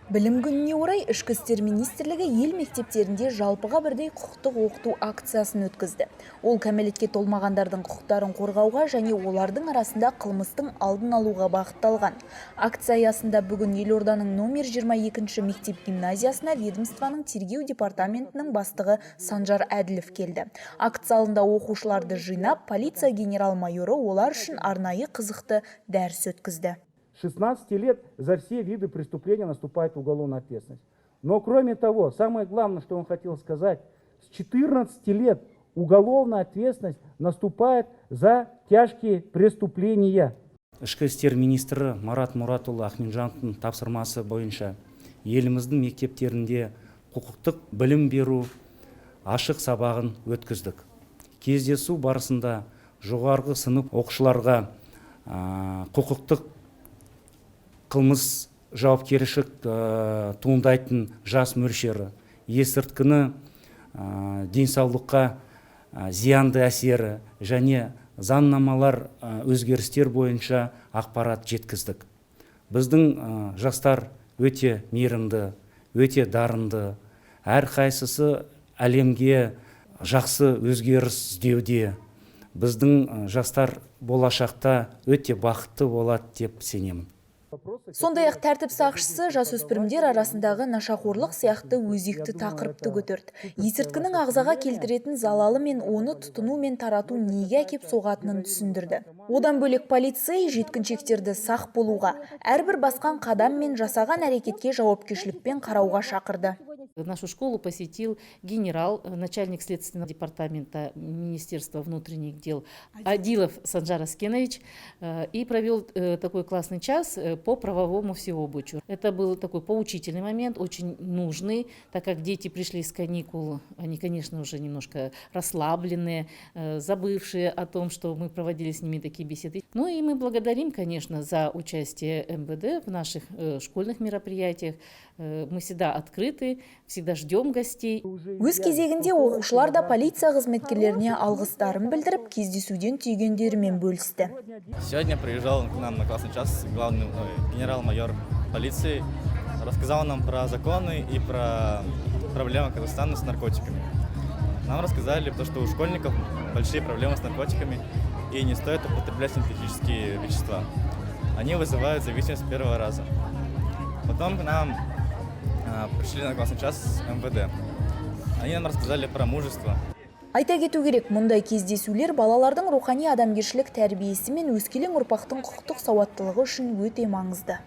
Білім күніне орай Ішкі істер министрлігі ел мектептерінде жалпыға бірдей құқықтық оқыту акциясын өткізді. Ол кәмелетке толмағандардың құқықтарын қорғауға және олардың арасында қылмыстың алдын алуға бағытталған. Акция аясында бүгін елорданың номер 22 мектеп гимназиясына ведомствоның тергеу департаментінің бастығы Санжар Әділов келді. Акция алдында оқушыларды жинап, полиция генерал-майоры олар үшін арнайы қызықты дәріс өткізді. 16 лет за все виды преступления наступает уголовная ответственность. Но кроме того, самое главное, что он хотел сказать, с 14 лет уголовная ответственность наступает за тяжкие преступления. Ішкі істер министрі Марат Мұратұлы Ахменжановтың тапсырмасы бойынша еліміздің мектептерінде құқықтық білім беру ашық сабағын өткіздік. Кездесу барысында жоғарғы сынып оқушыларға құқықтық қылмыс жауапкершілік туындайтын жас мөлшері, есірткіні денсаулыққа зиянды әсері және заңнамалар өзгерістер бойынша ақпарат жеткіздік. Біздің жастар өте мейірімді, өте дарынды, әрқайсысы әлемге жақсы өзгеріс іздеуде. Біздің жастар болашақта өте бақытты болады деп сенемін. Сондай-ақ тәртіп сақшысы жасөспірімдер арасындағы нашақорлық сияқты өзекті тақырыпты көтерді. Есірткінің ағзаға келтіретін залалы мен оны тұтыну мен тарату неге әкеп соғатынын түсіндірді. Одан бөлек полицей жеткіншектерді сақ болуға, әрбір басқан қадам мен жасаған әрекетке жауапкершілікпен қарауға шақырды. Нашу школу посетил генерал, начальник следственного департамента Министерства внутренних дел Адилов Санжар Аскенович и провел такой классный час по правовому всеобучию. Это был такой поучительный момент, очень нужный, так как дети пришли с каникул, они, конечно, уже немножко расслабленные, забывшие о том, что мы проводили с ними такие беседы. Ну и мы благодарим, конечно, за участие МВД в наших школьных мероприятиях. Мы всегда открыты, всегда ждем гостей. Өз кезегінде оқушылар да полиция қызметкерлеріне алғыстарын білдіріп, кездесуден түйгендерімен бөлісті. Сегодня приезжал к нам на классный час главный генерал-майор полиции, рассказал нам про законы и про проблемы Казахстана с наркотиками. Нам рассказали, что у школьников большие проблемы с наркотиками и не стоит употреблять синтетические вещества. Они вызывают зависимость с первого раза. Потом к нам пришли на классный час МВД. Они нам рассказали про мужество. Айта кету керек, мұндай кездесулер балалардың рухани адамгершілік тәрбиесі мен өскелең ұрпақтың құқықтық сауаттылығы үшін өте маңызды.